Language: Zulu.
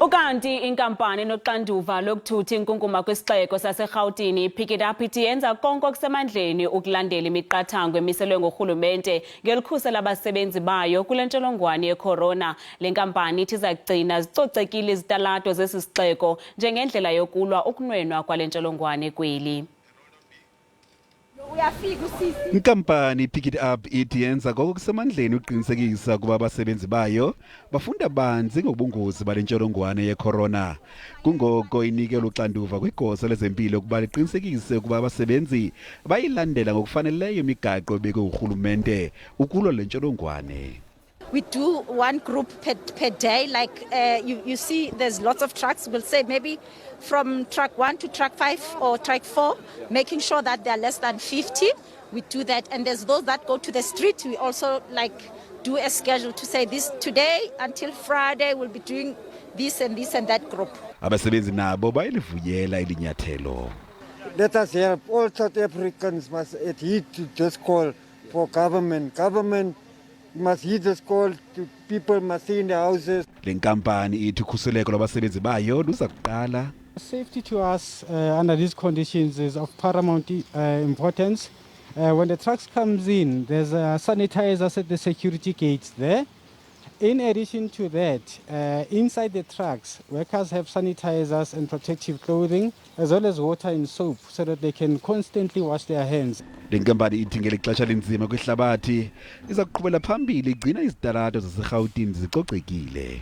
Ukanti inkampani enoxanduva lokuthutha inkunkuma kwisixeko sase-Rhawutini iPickitup ithi yenza konke okusemandleni ukulandela imiqathango emiselwe ngurhulumente ngelikhusela abasebenzi bayo kulentsholongwane yeCorona. Le nkampani ithi izakugcina zicocekile izitalato zesisixeko njengendlela yokulwa ukunwenwa kwale ntsholongwane kweli. Inkampani iPickitup ithi yenza konke okusemandleni uqinisekisa ukuba abasebenzi bayo bafunda banzi ngobungozi bale ntsholongwane yeCorona. Kungoko inikela uxanduva kwigosa lezempilo ukuba liqinisekise ukuba abasebenzi bayilandela ngokufaneleyo imigaqo ebekwe ngurhulumente ukulwa le ntsholongwane. We do one group per day, like you see there's lots of trucks. We'll say maybe from truck 1 to truck 5 or truck 4, making sure that there are less than 50. We do that. And there's those that go to the street. We also do a schedule to say this today until Friday we'll be doing this and that group. Abasebenzi nabo bayilivuyela ilinyathelo. Let us help. All South Africans must adhere to this call for government. Government must heed this call to people must stay in their houses. Le nkampani ithi ukhuseleko lwabasebenzi bayo luza kuqala. Safety to us under these conditions is of paramount importance. When the trucks comes in, there's sanitizers at the security gates there. In addition to that, inside the trucks, workers have sanitizers and protective clothing, as well as water and soap, so that they can constantly wash their hands. Le nkampani ithi ngelixesha linzima kwihlabathi iza kuqhubela phambili igcina izitalato zase-Rhawutini zicocekile.